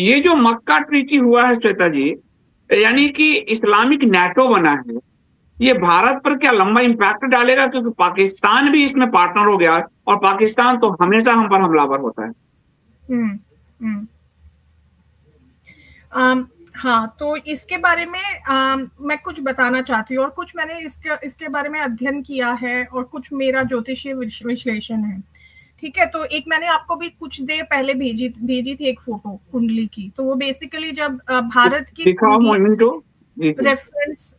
ये जो मक्का ट्रीटी हुआ है श्वेता जी, यानी कि इस्लामिक नेटो बना है, ये भारत पर क्या लंबा इम्पैक्ट डालेगा? क्योंकि पाकिस्तान भी इसमें पार्टनर हो गया, और पाकिस्तान तो हमेशा हम पर हमलावर होता है। हम्म हम्म अम, हाँ, तो इसके बारे में मैं कुछ बताना चाहती हूँ, और कुछ मैंने इसके बारे में अध्ययन किया है, और कुछ मेरा ज्योतिषीय विश्लेषण है। ठीक है, तो एक मैंने आपको भी कुछ देर पहले भेजी भेजी थी एक फोटो कुंडली की। तो वो बेसिकली जब भारत की दिखाओ कुंडली मोइंटो। जी जी। रेफरेंस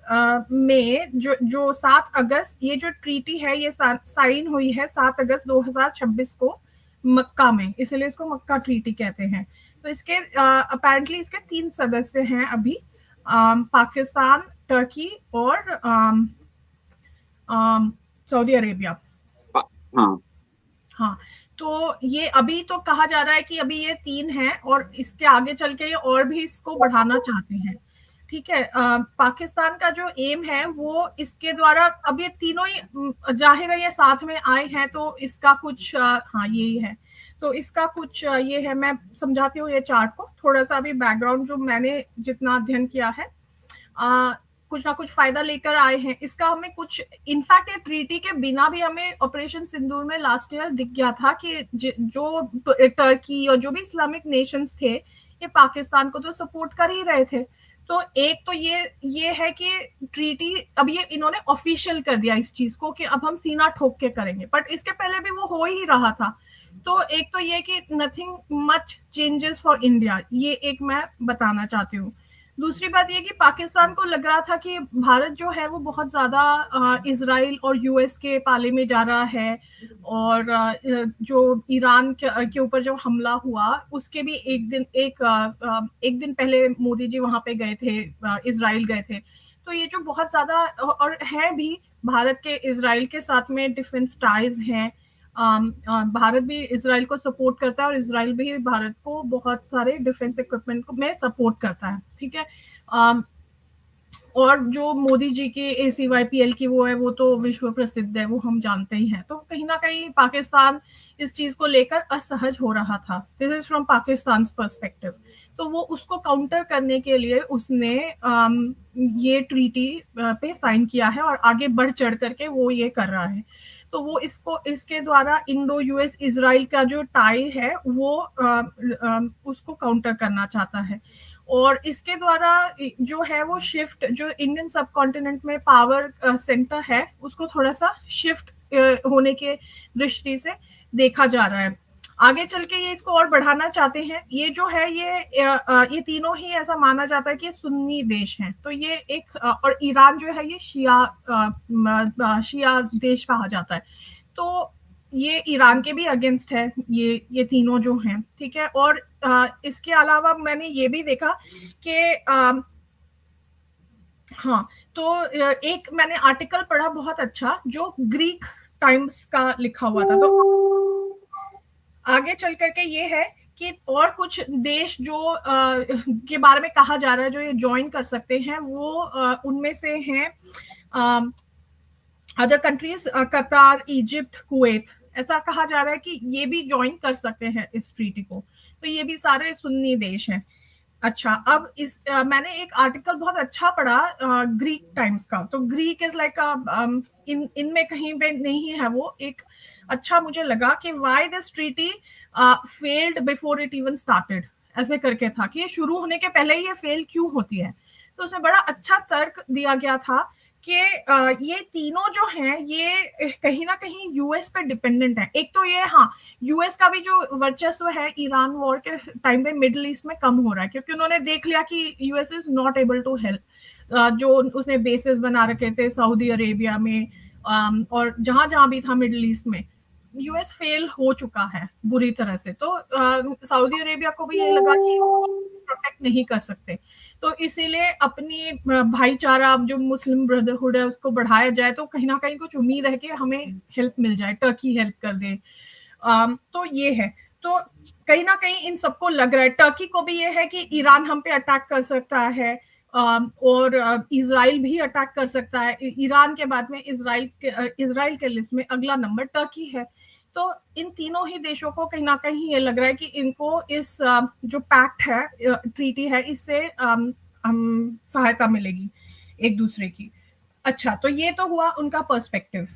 में जो 7 अगस्त, ये जो ट्रीटी है ये साइन हुई है 7 अगस्त 2026 को मक्का में, इसलिए इसको मक्का ट्रीटी कहते हैं। तो इसके अपेरेंटली इसके 3 सदस्य हैं अभी, पाकिस्तान, टर्की और सऊदी अरेबिया। हाँ। हाँ, तो ये अभी तो कहा जा रहा है कि अभी ये 3 हैं, और इसके आगे चल के ये और भी इसको बढ़ाना चाहते हैं। ठीक है, पाकिस्तान का जो एम है वो इसके द्वारा, अब ये तीनों ही जाहिर है ये साथ में आए हैं, तो इसका कुछ हाँ यही है। तो इसका कुछ ये है, मैं समझाती हूँ ये चार्ट को थोड़ा सा, अभी बैकग्राउंड जो मैंने जितना अध्ययन किया है, आ, कुछ ना कुछ फायदा लेकर आए हैं इसका। हमें कुछ इनफैक्ट ये ट्रीटी के बिना भी हमें ऑपरेशन सिंदूर में लास्ट ईयर दिख गया था कि जो टर्की और जो भी इस्लामिक नेशंस थे, ये पाकिस्तान को तो सपोर्ट कर ही रहे थे। तो एक तो ये है कि ट्रीटी अब ये इन्होंने ऑफिशियल कर दिया इस चीज को कि अब हम सीना ठोक के करेंगे, बट इसके पहले भी वो हो ही रहा था। तो एक तो ये कि nothing much changes for India, ये एक मैं बताना चाहती हूँ। दूसरी बात ये कि पाकिस्तान को लग रहा था कि भारत जो है वो बहुत ज्यादा इसराइल और यूएस के पाले में जा रहा है, और जो ईरान के ऊपर जो हमला हुआ उसके भी एक दिन पहले मोदी जी वहां पे गए थे, इसराइल गए थे। तो ये जो बहुत ज्यादा और है भी, भारत के इसराइल के साथ में डिफेंस टाइज हैं। भारत भी इसराइल को सपोर्ट करता है, और इसराइल भी भारत को बहुत सारे डिफेंस इक्विपमेंट में सपोर्ट करता है। ठीक है, और जो मोदी जी की ACYPL की वो है, वो तो विश्व प्रसिद्ध है, वो हम जानते ही हैं। तो कहीं ना कहीं पाकिस्तान इस चीज को लेकर असहज हो रहा था, this is from Pakistan perspective. तो वो उसको काउंटर करने के लिए उसने ये ट्रीटी पे साइन किया है, और आगे बढ़ चढ़ करके वो ये कर रहा है। तो वो इसके द्वारा इंडो यूएस इसराइल का जो टाई है वो उसको काउंटर करना चाहता है। और इसके द्वारा जो है वो शिफ्ट, जो इंडियन सब कॉन्टिनेंट में पावर सेंटर है उसको थोड़ा सा शिफ्ट होने के दृष्टि से देखा जा रहा है। आगे चल के ये इसको और बढ़ाना चाहते हैं। ये जो है ये तीनों ही ऐसा माना जाता है कि सुन्नी देश हैं। तो ये एक और ईरान जो है ये शिया देश कहा जाता है। तो ये ईरान के भी अगेंस्ट है, ये तीनों जो हैं। ठीक है, और इसके अलावा मैंने ये भी देखा कि हाँ, तो एक मैंने आर्टिकल पढ़ा बहुत अच्छा, जो ग्रीक टाइम्स का लिखा हुआ था। तो आगे चल करके ये है कि और कुछ देश जो के बारे में कहा जा रहा है जो ये ज्वाइन कर सकते हैं, वो उनमें से हैं अदर कंट्रीज, कतार, इजिप्ट, कुवैत। ऐसा कहा जा रहा है कि ये भी ज्वाइन कर सकते हैं इस ट्रीटी को। तो ये भी सारे सुन्नी देश हैं। अच्छा, अब मैंने एक आर्टिकल बहुत अच्छा पढ़ा ग्रीक टाइम्स का। तो ग्रीक इज लाइक इनमें कहीं पे नहीं है वो, एक अच्छा मुझे लगा कि why this treaty failed before it even started, ऐसे करके था कि ये शुरू होने के पहले ही ये फेल क्यों होती है। तो उसमें बड़ा अच्छा तर्क दिया गया था कि ये तीनों जो हैं ये कहीं ना कहीं यूएस पे डिपेंडेंट है। एक तो ये, हाँ, यूएस का भी जो वर्चस्व है ईरान वॉर के टाइम पे मिडिल ईस्ट में कम हो रहा है, क्योंकि उन्होंने देख लिया कि US is not able to help. जो उसने बेसिस बना रखे थे सऊदी अरेबिया में, और जहां जहां भी था मिडिल ईस्ट में, यूएस फेल हो चुका है बुरी तरह से। तो सऊदी अरेबिया को भी ये लगा कि प्रोटेक्ट नहीं कर सकते, तो इसीलिए अपनी भाईचारा जो मुस्लिम ब्रदरहुड है उसको बढ़ाया जाए, तो कहीं ना कहीं कुछ उम्मीद है कि हमें हेल्प मिल जाए, टर्की हेल्प कर दे। तो ये है। तो कहीं ना कहीं इन सबको लग रहा है, टर्की को भी ये है कि ईरान हम पे अटैक कर सकता है, और इजराइल भी अटैक कर सकता है। ईरान के बाद में इजराइल के लिस्ट में अगला नंबर टर्की है। तो इन तीनों ही देशों को कहीं ना कहीं ये लग रहा है कि इनको इस जो पैक्ट है, ट्रीटी है, इससे सहायता मिलेगी एक दूसरे की। अच्छा, तो ये तो हुआ उनका पर्सपेक्टिव।